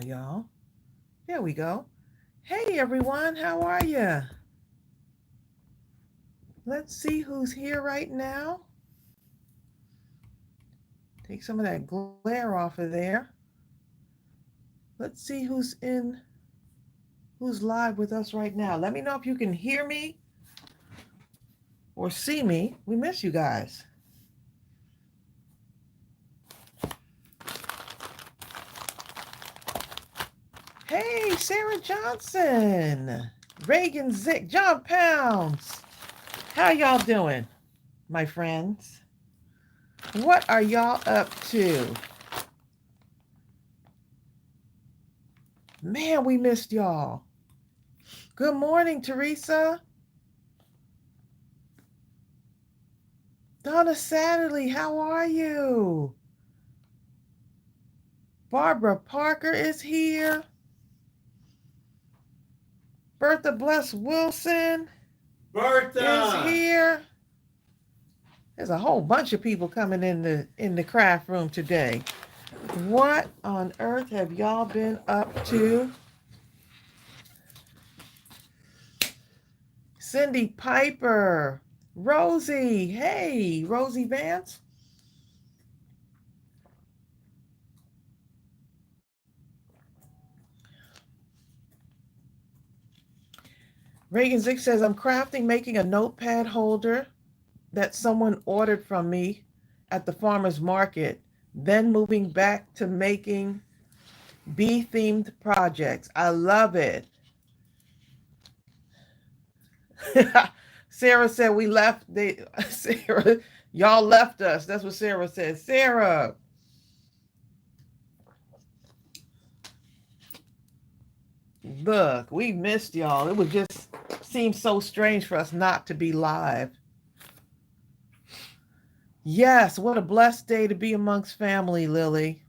y'all. There we go. Hey, everyone. How are you? Let's see who's here right now. Take some of that glare off of there. Let's see who's live with us right now. Let me know if you can hear me or see me. We miss you guys. Hey, Sarah Johnson, Reagan Zick, John Pounds. How y'all doing, my friends? What are y'all up to? Man, we missed y'all. Good morning, Teresa. Donna Satterley, how are you? Barbara Parker is here. Bertha Bless Wilson is here. There's a whole bunch of people coming in the craft room today. What on earth have y'all been up to? Cindy Piper, Rosie, hey, Rosie Vance. Reagan Zick says, I'm crafting, making a notepad holder that someone ordered from me at the farmer's market, then moving back to making bee-themed projects. I love it. Sarah said we left. Sarah, y'all left us. That's what Sarah said. Sarah. Look, we missed y'all. It would just seem so strange for us not to be live. Yes, what a blessed day to be amongst family, Lily.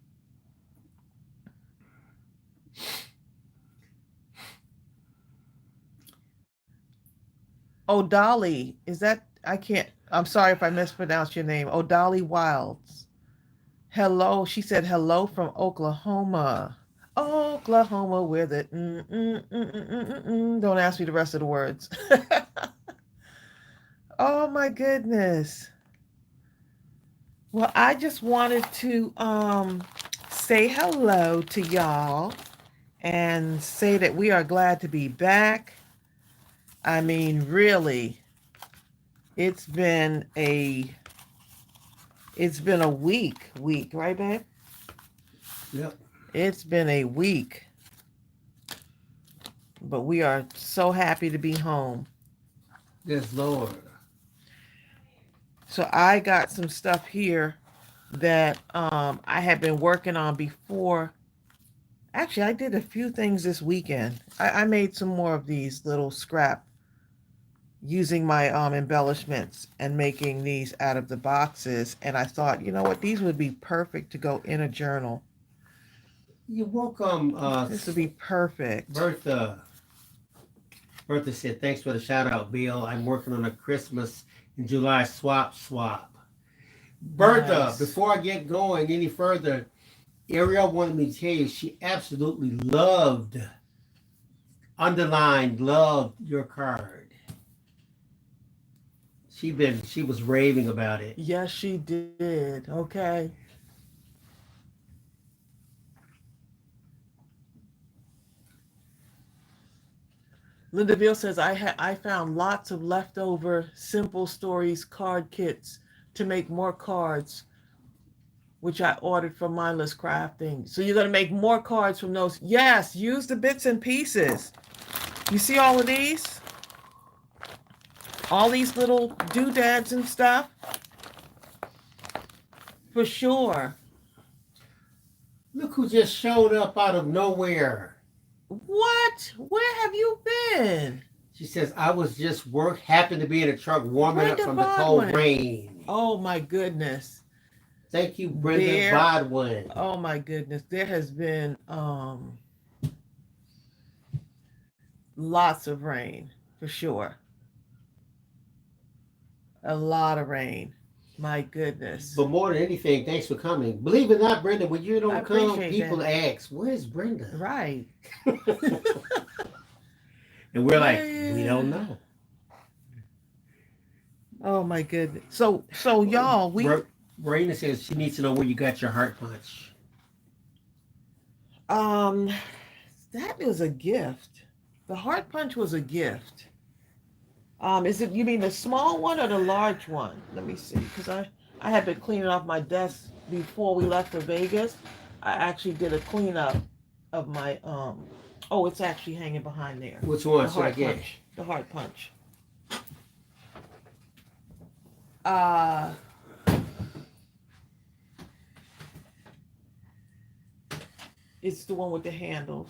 Oh, Dolly, is that, I'm sorry if I mispronounced your name. Oh, Dolly Wilds. Hello, she said hello from Oklahoma. Oklahoma, where the don't ask me the rest of the words. Oh my goodness. Well, I just wanted to say hello to y'all and say that we are glad to be back. I mean, really, it's been a week, right, babe? Yep. It's been a week. But we are so happy to be home. Yes, Lord. So I got some stuff here that I had been working on before. Actually, I did a few things this weekend. I made some more of these little scrap using my embellishments and making these out of the boxes. And I thought, you know what, these would be perfect to go in a journal. You're welcome, This would be perfect. Bertha. Bertha said, thanks for the shout out, Bill. I'm working on a Christmas in July swap. Bertha, Nice. before I get going any further, Ariel wanted me to tell you she absolutely loved your card. She was raving about it. Yes, she did. Okay. Linda Veal says, I found lots of leftover Simple Stories card kits to make more cards, which I ordered from Mindless Crafting. So you're going to make more cards from those. Yes, use the bits and pieces. You see all of these? All these little doodads and stuff? For sure. Look who just showed up out of nowhere. What? Where have you been? She says, I was just happened to be in a truck warming up Brenda from the cold Bodwin. rain. Oh my goodness. Thank you, Brenda Bodwin. Oh my goodness. There has been lots of rain, for sure. A lot of rain. My goodness. But more than anything, thanks for coming. Believe it or not, Brenda, when you I don't come, appreciate people that. ask, "Where's Brenda?" Right. And we're like, "We don't Yeah. know." Oh my goodness. So y'all, Brenda says she needs to know where you got your heart punch. um that is a gift. The heart punch was a gift. Is it, you mean the small one or the large one? Let me see, because I had been cleaning off my desk before we left for Vegas. I actually did a cleanup of my oh, it's actually hanging behind there. Which one The should I heart get? punch. The heart punch. Uh it's the one with the handles.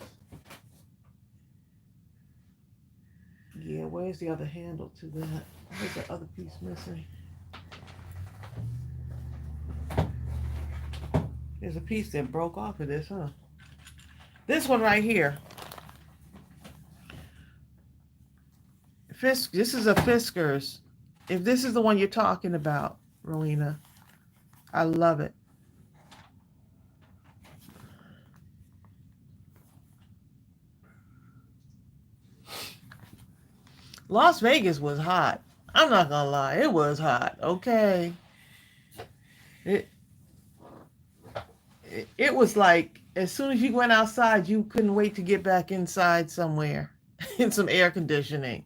Yeah, where's the other handle to that? Where's the other piece missing? There's a piece that broke off of this, huh? This one right here. This is a Fiskars. If this is the one you're talking about, Rowena, I love it. Las Vegas was hot. I'm not gonna lie, it was hot. Okay, it it was like as soon as you went outside, you couldn't wait to get back inside somewhere in some air conditioning.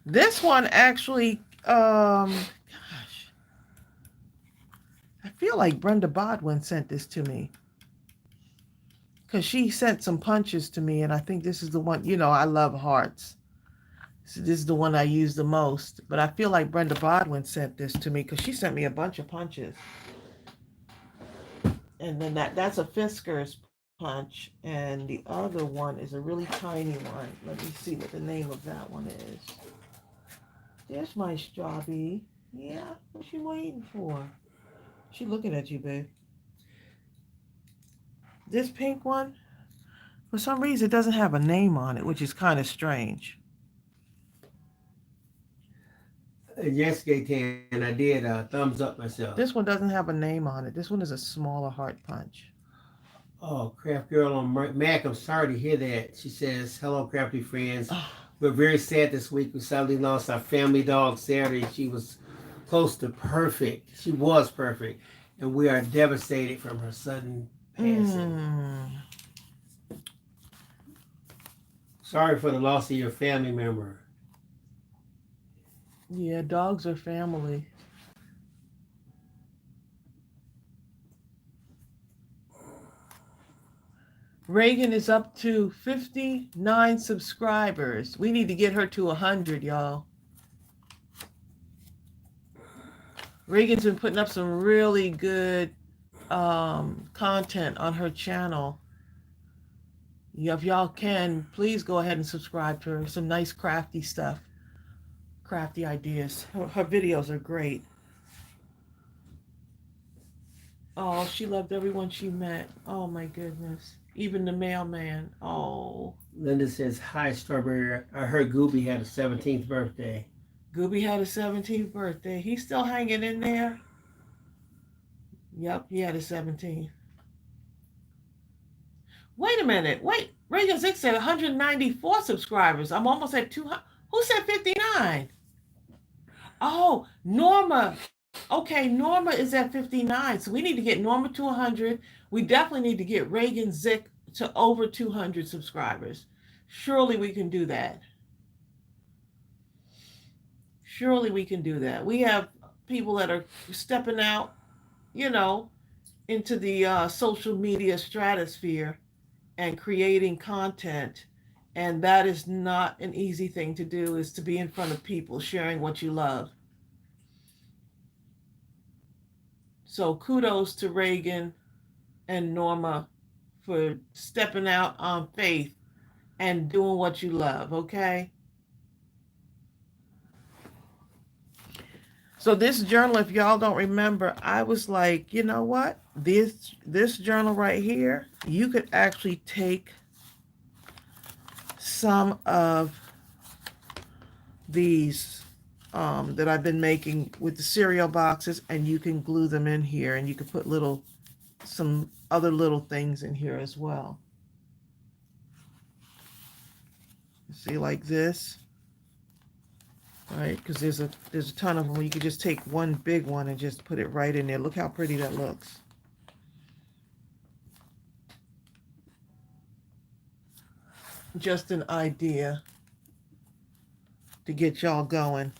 This one actually, gosh, I feel like Brenda Bodwin sent this to me because she sent some punches to me, and I think this is the one. You know, I love hearts. So this is the one I use the most. But I feel like Brenda Bodwin sent this to me because she sent me a bunch of punches. And then that's a Fiskars punch, and the other one is a really tiny one. Let me see what the name of that one is. There's my strawberry. Yeah, what you waiting for? She looking at you, babe. This pink one, for some reason, it doesn't have a name on it, which is kind of strange. Yesterday, Tan, I did thumbs up myself. This one doesn't have a name on it. This one is a smaller heart punch. Oh, Craft Girl on Mac, I'm sorry to hear that. She says, "Hello, crafty friends. Oh, We're very sad this week. We sadly lost our family dog, Saturday. She was close to perfect. She was perfect. And we are devastated from her sudden passing. mm, Sorry for the loss of your family member." yeah, dogs are family. Reagan is up to 59 subscribers. We need to get her to 100, y'all. Reagan's been putting up some really good content on her channel. Yeah, if y'all can, please go ahead and subscribe to her. Some nice crafty stuff, crafty ideas. Her videos are great. Oh, she loved everyone she met. Oh my goodness. Even the mailman. Oh. Linda says, "Hi, Strawberry. I heard Gooby had a 17th birthday." Gooby had a 17th birthday. He's still hanging in there. Yep, he had a 17th. Wait a minute. Wait. Reagan Zick said 194 subscribers. I'm almost at 200. Who said 59? Oh, Norma. Okay, Norma is at 59. So we need to get Norma to 100. We definitely need to get Reagan Zick to over 200 subscribers. Surely we can do that. Surely we can do that. We have people that are stepping out, you know, into the social media stratosphere and creating content. And that is not an easy thing to do, is to be in front of people sharing what you love. So kudos to Reagan and Norma for stepping out on faith and doing what you love, okay? So this journal, if y'all don't remember, I was like, you know what? This journal right here, you could actually take some of these that I've been making with the cereal boxes, and you can glue them in here, and you can put some other little things in here as well. See, like this, right? Because there's a ton of them. You could just take one big one and just put it right in there. Look how pretty that looks. Just an idea to get y'all going.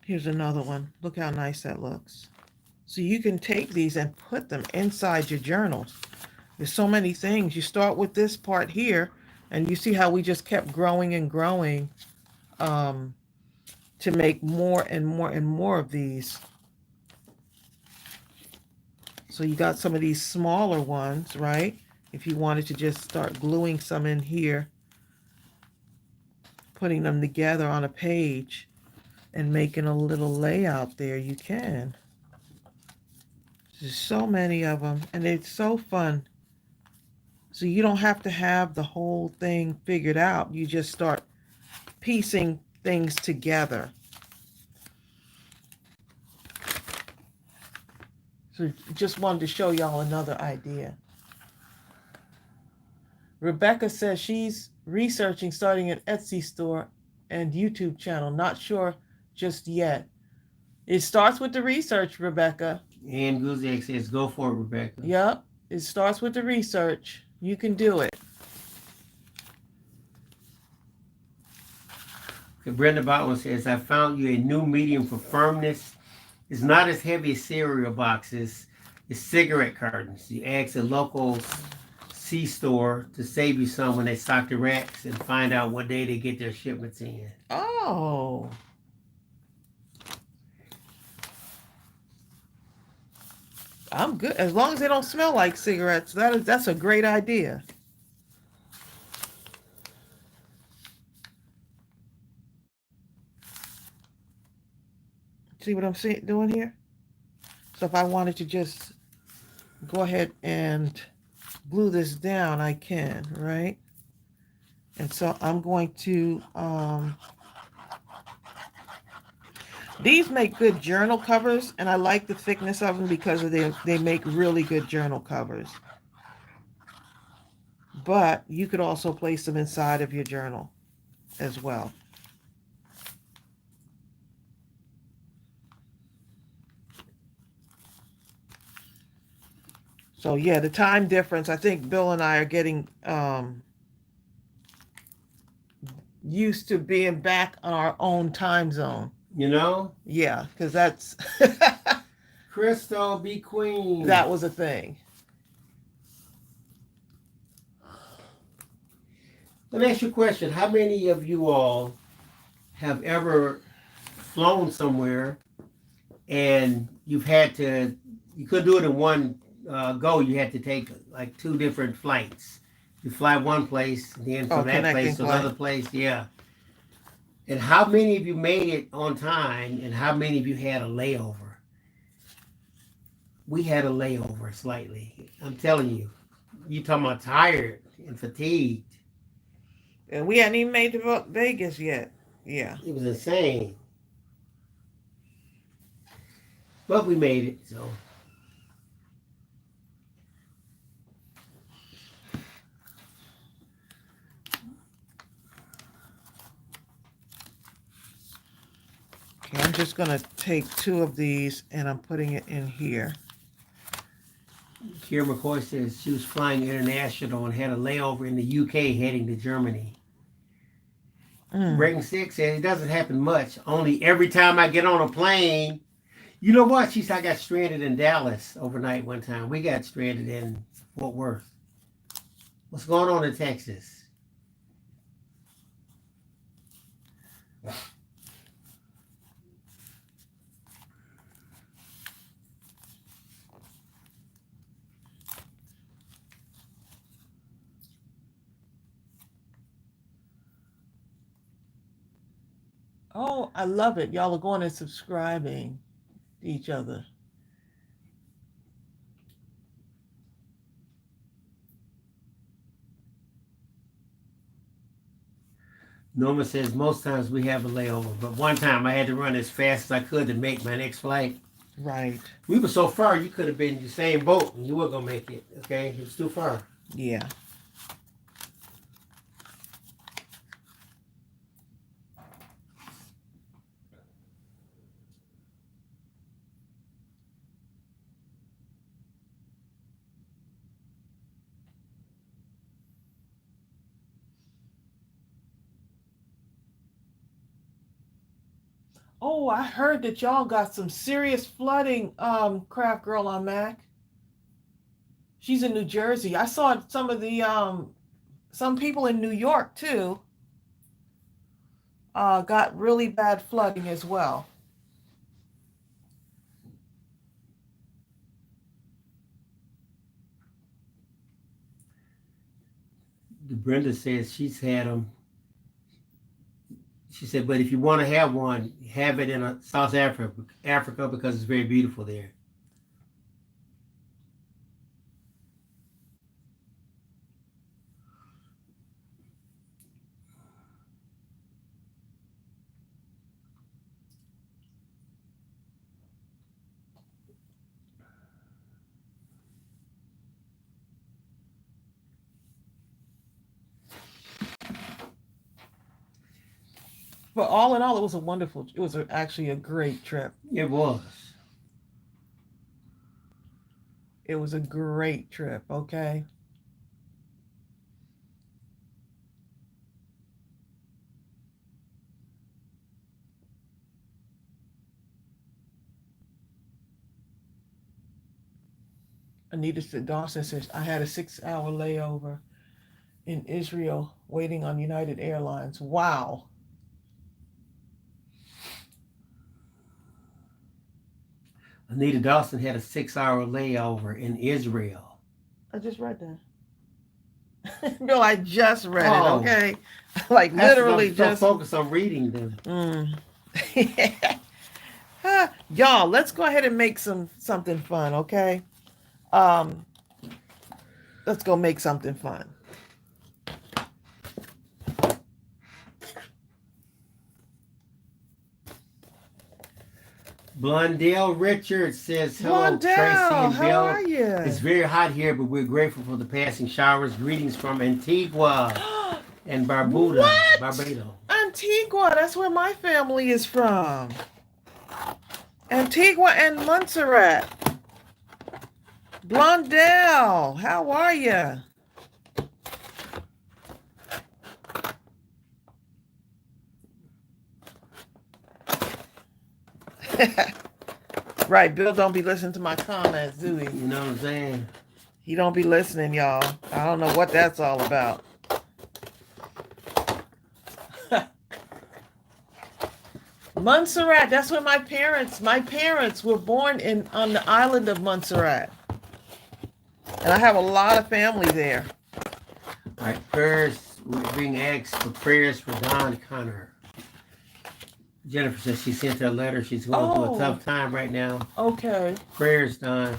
Here's another one. Look how nice that looks. So you can take these and put them inside your journals. There's so many things. You start with this part here, and you see how we just kept growing and growing um, to make more and more and more of these. So you got some of these smaller ones, right? If you wanted to just start gluing some in here, putting them together on a page and making a little layout there, you can. There's so many of them, and it's so fun. So you don't have to have the whole thing figured out. You just start piecing things together. So just wanted to show y'all another idea. Rebecca says she's researching starting an Etsy store and YouTube channel. Not sure just yet. It starts with the research, Rebecca. And Guzek says, go for it, Rebecca. Yep, it starts with the research. You can do it. Okay, Brenda Botwell says, I found you a new medium for firmness. It's not as heavy as cereal boxes. It's cigarette cartons. You ask a local C-store to save you some when they stock the racks and find out what day they get their shipments in. Oh. I'm good. As long as they don't smell like cigarettes, that's a great idea. See what I'm doing here? So if I wanted to just go ahead and glue this down, I can, right? And so I'm going to, these make good journal covers, and I like the thickness of them because they make really good journal covers. But you could also place them inside of your journal as well. So yeah, the time difference, I think Bill and I are getting used to being back on our own time zone. You know? Yeah, because that's Crystal, be queen. that was a thing. Let me ask you a question. How many of you all have ever flown somewhere and you couldn't do it in one go, you had to take like two different flights. You fly one place, then from that place to another place, yeah. And how many of you made it on time and how many of you had a layover? We had a layover slightly. I'm telling you. You talking about tired and fatigued. And we hadn't even made it to Vegas yet. Yeah. It was insane. But we made it, so. Okay, I'm just going to take two of these and I'm putting it in here. Kira McCoy says she was flying international and had a layover in the UK heading to Germany. Breaking Six says it doesn't happen much. Only every time I get on a plane. You know what? She said I got stranded in Dallas overnight one time. We got stranded in Fort Worth. What's going on in Texas? Oh, I love it. Y'all are going and subscribing to each other. Norma says most times we have a layover, but one time I had to run as fast as I could to make my next flight. Right. We were so far, you could have been in the same boat and you weren't gonna make it. Okay, it was too far. Yeah. Oh, I heard that y'all got some serious flooding, Craft Girl on Mac. She's in New Jersey. I saw some of the some people in New York too got really bad flooding as well. Brenda says she's had them. She said, but if you want to have one, have it in South Africa because it's very beautiful there. But all in all, it was a wonderful. It was actually a great trip. It was. It was a great trip. Okay. Anita Dawson says I had a 6-hour layover in Israel waiting on United Airlines. Wow. Anita Dawson had a 6-hour layover in Israel. I just read that. Bill, I just read it. Oh, Okay. Like that's what literally I'm so just. focused on reading them. Y'all, let's go ahead and make something fun, okay? Um, let's go make something fun. Blondell Richards says, hello, Tracy Blondell, and how Bill. are you? It's very hot here, but we're grateful for the passing showers. Greetings from Antigua and Barbuda. What? Barbados. Antigua, that's where my family is from. Antigua and Montserrat. Blondell, how are you? Right, Bill don't be listening to my comments, do he? You know what I'm saying? He don't be listening, y'all. I don't know what that's all about. Montserrat, that's where my parents were born on the island of Montserrat. And I have a lot of family there. All right, prayers, we're being asked for prayers for Don Connor. Jennifer says she sent her a letter. She's going through a tough time right now. Okay. Prayers, Don.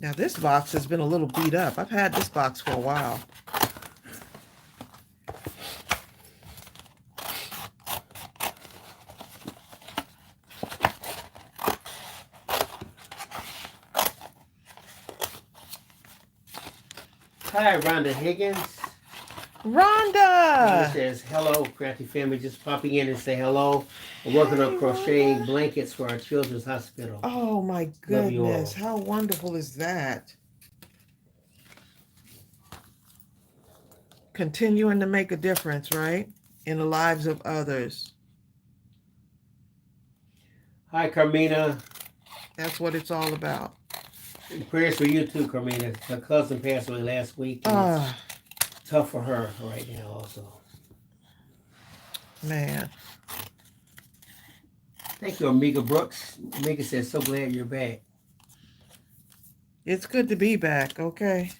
Now this box has been a little beat up. I've had this box for a while. Hi, Rhonda Higgins. Rhonda! It says, hello, Crafty family. Just popping in and say hello. We're working on crocheting blankets for our children's hospital. Oh my goodness. How wonderful is that? Continuing to make a difference, right? In the lives of others. Hi, Carmina. That's what it's all about. Prayers for you too, Carmina. Her cousin passed away last week. It's tough for her right now also. Man. Thank you, Amiga Brooks. Amiga says, so glad you're back. It's good to be back, okay?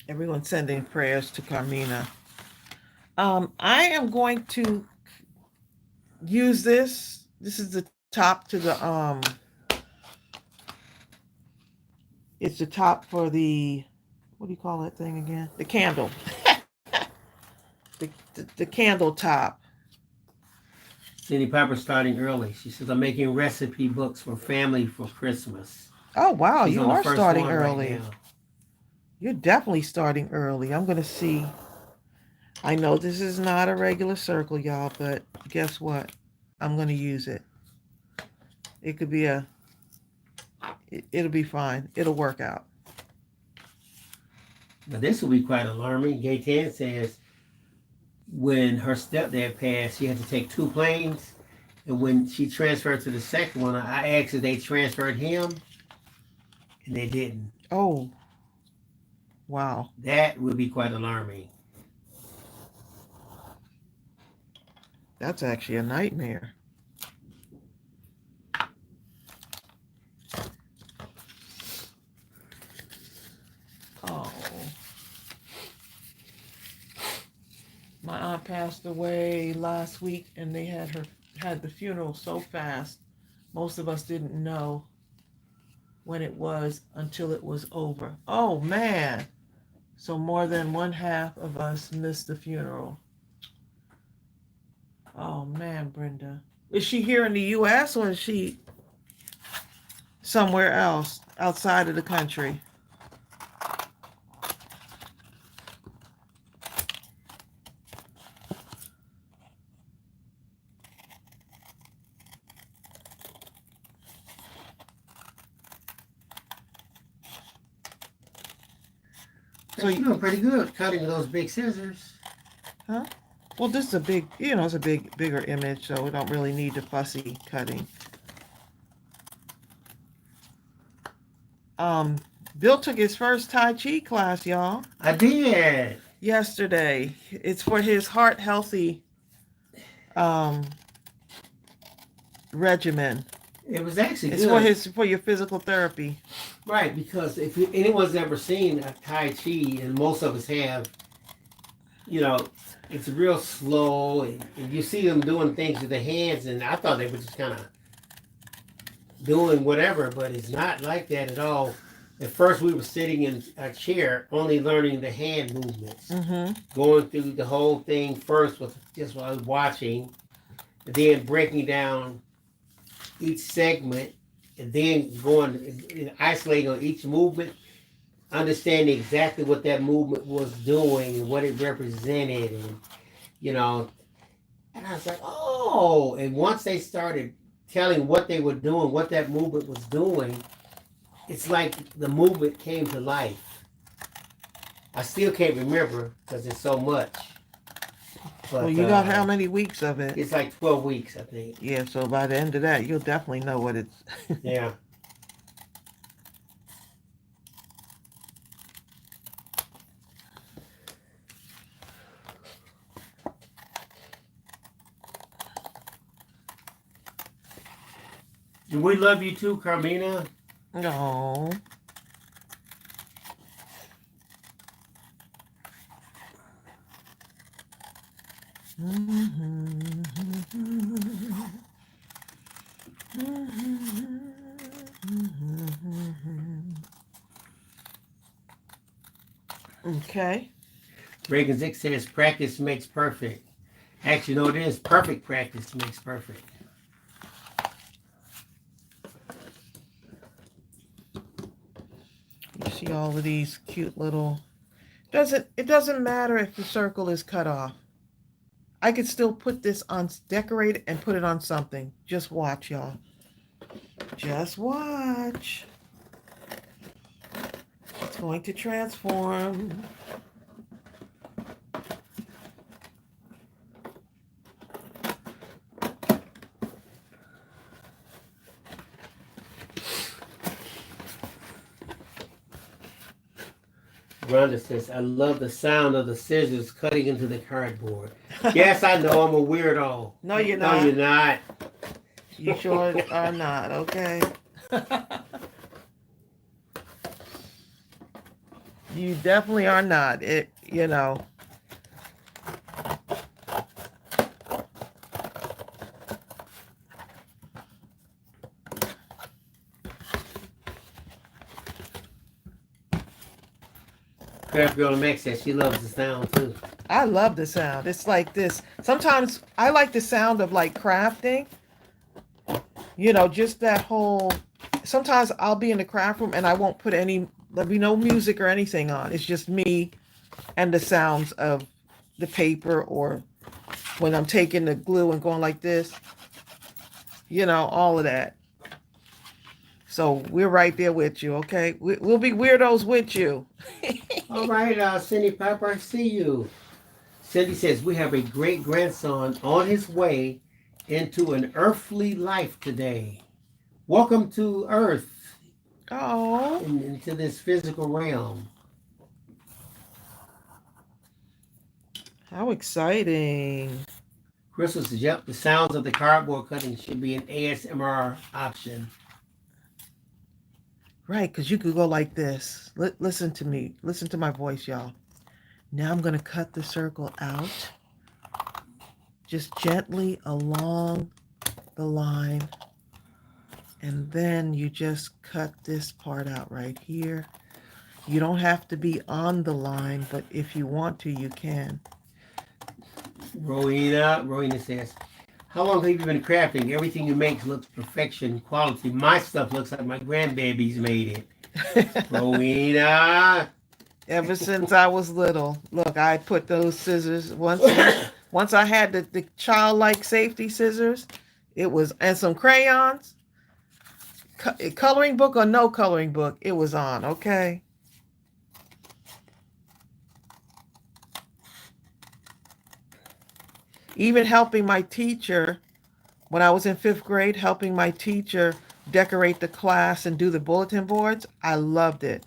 Everyone sending prayers to Carmina. I am going to use this. This is the top to the it's the top for the, what do you call that thing again? The candle. the candle top. Cindy Piper starting early. She says, I'm making recipe books for family for Christmas. Oh wow, She's you on the are first starting one early. right now. You're definitely starting early. I'm gonna see. I know this is not a regular circle, y'all, but guess what? I'm gonna use it. It could be it'll be fine. It'll work out. Now, this will be quite alarming. Gaytan says when her stepdad passed, she had to take 2 planes. And when she transferred to the second one, I asked if they transferred him, and they didn't. Oh, wow. That would be quite alarming. That's actually a nightmare. Oh. My aunt passed away last week and they had the funeral so fast. Most of us didn't know when it was until it was over. Oh man. So more than one half of us missed the funeral. Oh man, Brenda. Is she here in the US or is she somewhere else outside of the country? So you're doing pretty good cutting those big scissors. Huh? Well, this is a big, it's a bigger image, so we don't really need the fussy cutting. Bill took his first Tai Chi class, y'all. I did. Yesterday. It's for his heart healthy um regimen. It was actually It's good. for your physical therapy. Right, because if anyone's ever seen a Tai Chi, and most of us have, you know, it's real slow, and you see them doing things with their hands, and I thought they were just kind of doing whatever, but it's not like that at all. At first, we were sitting in a chair, only learning the hand movements, going through the whole thing first with just while I was watching, and then breaking down each segment, and then going and isolating on each movement, understanding exactly what that movement was doing and what it represented, and you know, and I was like, oh, and once they started telling what they were doing, what that movement was doing, it's like the movement came to life. I still can't remember because it's so much. But, Well, you got how many weeks of it? It's like 12 weeks, I think. Yeah, so by the end of that, you'll definitely know what it's. Yeah. And we love you too, Carmina. No. Okay. Reagan Zick says practice makes perfect. Actually, no, it is perfect practice makes perfect. You see all of these cute little. It doesn't matter if the circle is cut off. I could still put this on, decorate it, and put it on something. Just watch, y'all. Just watch. It's going to transform. Rhonda says, I love the sound of the scissors cutting into the cardboard. Yes, I know I'm a weirdo. No, you're No, you're not. not. You sure are not, okay? You definitely are not. It. Craft Girl Max says she loves the sound too. I love the sound. It's like this. Sometimes I like the sound of like crafting, just that whole. Sometimes I'll be in the craft room and I won't put there'll be no music or anything on. It's just me and the sounds of the paper, or when I'm taking the glue and going like this, all of that. So we're right there with you, okay? We'll be weirdos with you. All right, Cindy Piper, I see you. Cindy says, we have a great grandson on his way into an earthly life today. Welcome to Earth, Oh, into this physical realm. how exciting. Crystal says, yep, the sounds of the cardboard cutting should be an ASMR option. Right, because you could go like this. Listen to me. Listen to my voice, y'all. Now I'm going to cut the circle out, just gently along the line. And then you just cut this part out right here. You don't have to be on the line, but if you want to, you can. Rowena says, how long have you been crafting? Everything you make looks perfection, quality. My stuff looks like my grandbabies made it. Rowena. Ever since I was little. Look, I put those scissors once I had the childlike safety scissors, and some crayons, coloring book or no coloring book, it was on, okay? Even helping my teacher when I was in 5th grade, helping my teacher decorate the class and do the bulletin boards, I loved it.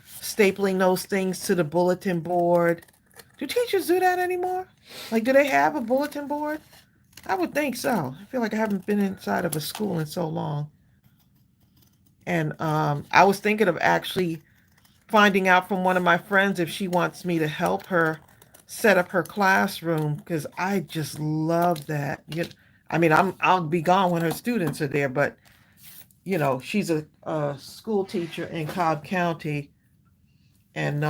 Stapling those things to the bulletin board. Do teachers do that anymore? Like, do they have a bulletin board? I would think so. I feel like I haven't been inside of a school in so long. And I was thinking of actually finding out from one of my friends if she wants me to help her set up her classroom, because I just love that. I mean, I'll be gone when her students are there, but she's a school teacher in Cobb County, and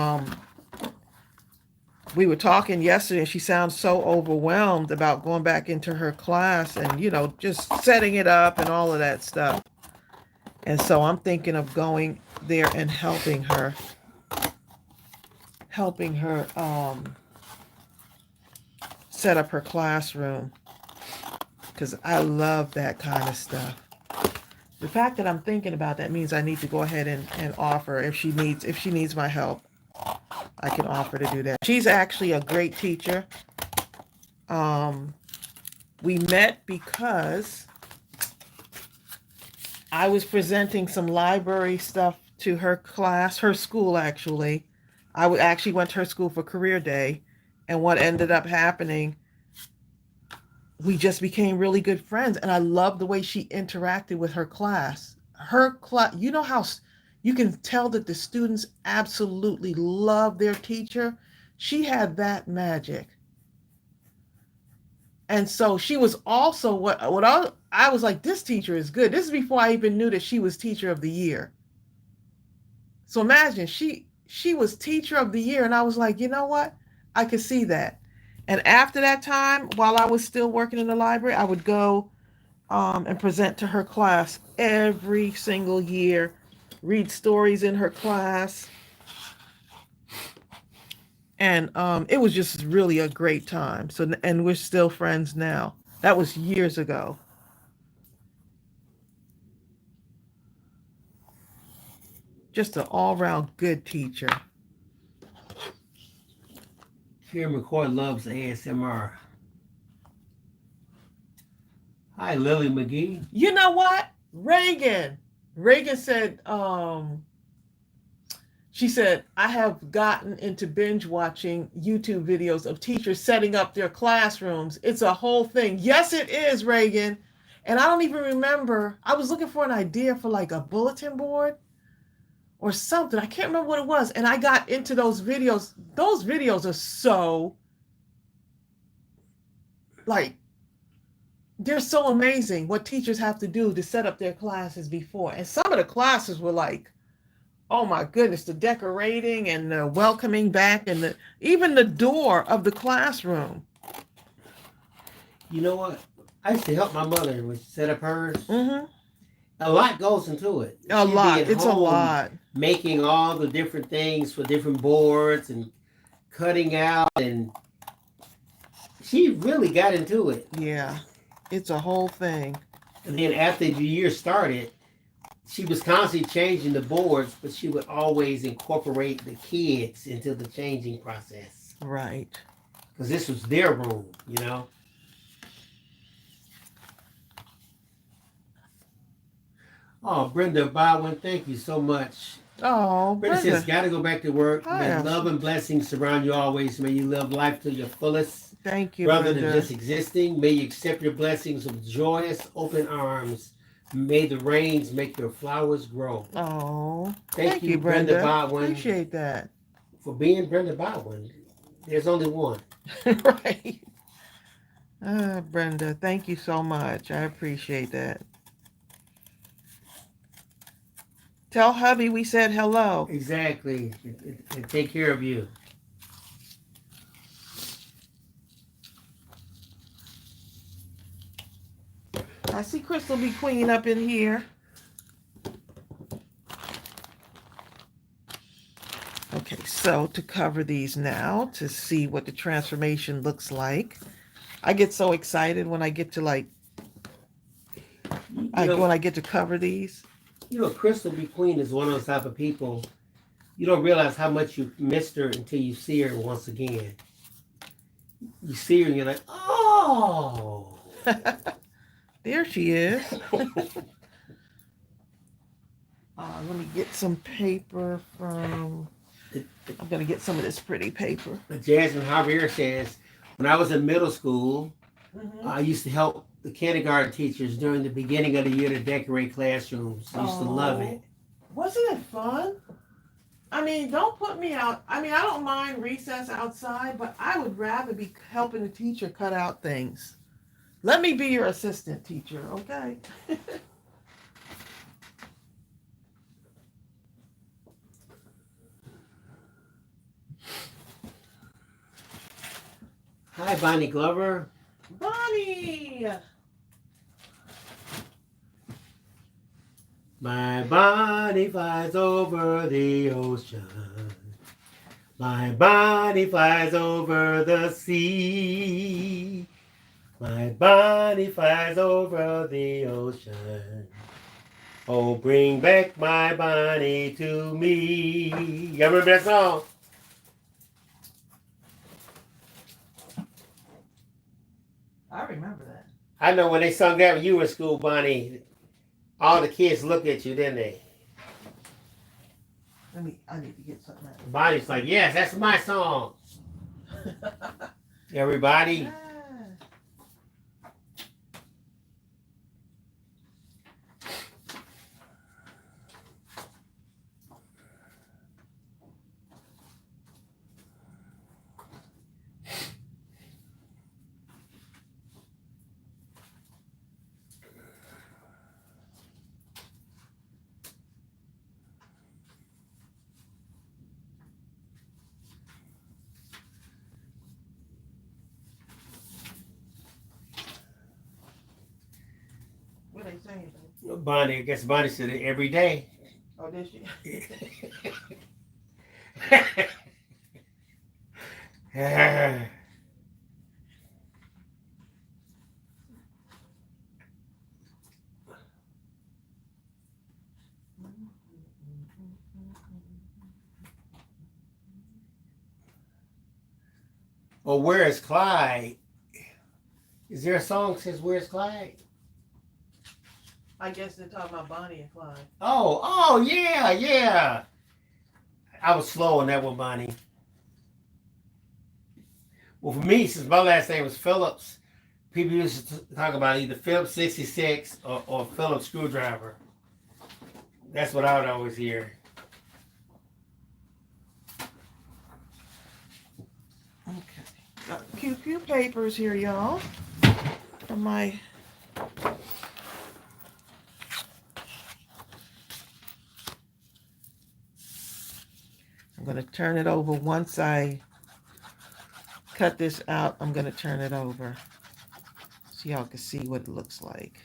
we were talking yesterday, and she sounds so overwhelmed about going back into her class and just setting it up and all of that stuff. And so I'm thinking of going there and helping her set up her classroom, because I love that kind of stuff. The fact that I'm thinking about that means I need to go ahead and offer, if she needs my help, I can offer to do that. She's actually a great teacher. We met because I was presenting some library stuff to her class, her school actually. Actually went to her school for career day, and what ended up happening, we just became really good friends, and I loved the way she interacted with her class. Her class, how you can tell that the students absolutely love their teacher. She had that magic. And so she was also what I was like, this teacher is good. This is before I even knew that she was teacher of the year. So imagine she was teacher of the year, and I was like, you know what? I could see that. And after that time, while I was still working in the library, I would go and present to her class every single year, read stories in her class. And it was just really a great time. So, and we're still friends now. That was years ago. Just an all-round good teacher. Kira McCoy loves ASMR. Hi, Lily McGee. You know what? Reagan said She said, I have gotten into binge watching YouTube videos of teachers setting up their classrooms. It's a whole thing. Yes, it is, Reagan. And I don't even remember. I was looking for an idea for like a bulletin board or something. I can't remember what it was. And I got into those videos. Those videos are so, like, they're so amazing what teachers have to do to set up their classes before. And some of the classes were like, oh my goodness, the decorating and the welcoming back and even the door of the classroom. You know what? I used to help my mother when she set up hers. Mm-hmm. A lot goes into it. A She'd lot. be at It's a home lot. making all the different things for different boards and cutting out, and she really got into it. Yeah, it's a whole thing. And then after the year started, she was constantly changing the boards, but she would always incorporate the kids into the changing process. Right. Because this was their room, you know? Oh, Brenda Baldwin, thank you so much. Oh, Brenda says, gotta go back to work. Hi, May Ashley. love and blessings surround you always. May you live life to your fullest. Thank you, Rather Brenda. than just existing, may you accept your blessings with joyous, open arms. May the rains make your flowers grow. Oh, Thank you, Brenda Baldwin. Appreciate that. For being Brenda Baldwin. There's only one. Right. Brenda, thank you so much. I appreciate that. Tell hubby we said hello. Exactly. And take care of you. I see Crystal be Queen up in here. Okay, so to cover these now, to see what the transformation looks like. I get so excited when I get to when I get to cover these. You know, Crystal B. Queen is one of those type of people, you don't realize how much you missed her until you see her once again. You see her and you're like, oh. There she is. Let me get some paper from... I'm going to get some of this pretty paper. Jasmine Javier says, when I was in middle school, I used to help the kindergarten teachers during the beginning of the year to decorate classrooms. I used to love it. Wasn't it fun? I mean, don't put me out. I mean, I don't mind recess outside, but I would rather be helping the teacher cut out things. Let me be your assistant teacher, okay? Hi, Bonnie Glover. Bonnie! My body flies over the ocean. My body flies over the sea. My body flies over the ocean. Oh, bring back my Bonnie to me. You remember that song? I remember that. I know when they sung that when you were in school, Bonnie, all the kids looked at you, didn't they? I need to get something out. Bonnie's like, yes, that's my song. Everybody. What are they saying? Bonnie, I guess Bonnie said it every day. Oh, did she? Well, where is Clyde? Is there a song that says Where's Clyde? I guess they're talking about Bonnie and Clyde. Oh, yeah. I was slow on that one, Bonnie. Well, for me, since my last name was Phillips, people used to talk about either Phillips 66 or Phillips screwdriver. That's what I would always hear. Okay. Got a few papers here, y'all. For my I'm going to turn it over once I cut this out. I'm going to turn it over so y'all can see what it looks like.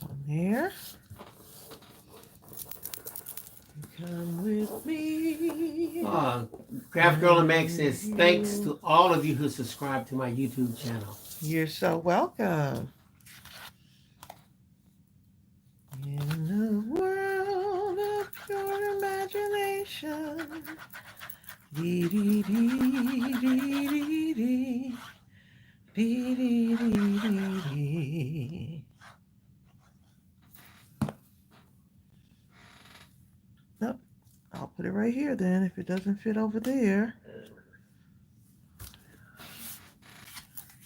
On there. Come with me. Craft Girl and Meg says, thanks to all of you who subscribe to my YouTube channel. You're so welcome. In the world of your imagination. Dee dee dee dee dee dee. Dee dee dee dee dee. Nope. I'll put it right here then if it doesn't fit over there.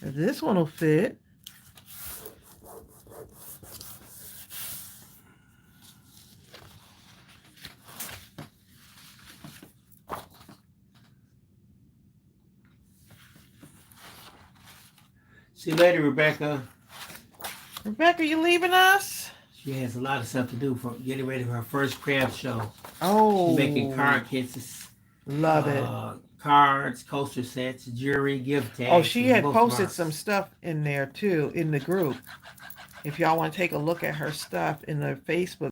If this one will fit. See you later, Rebecca. Rebecca, you leaving us? She has a lot of stuff to do for getting ready for her first craft show. Oh. She's making card kits. Love it. Cards, coaster sets, jewelry, gift tags. Oh, she had posted some stuff in there too, in the group. If y'all want to take a look at her stuff in the Facebook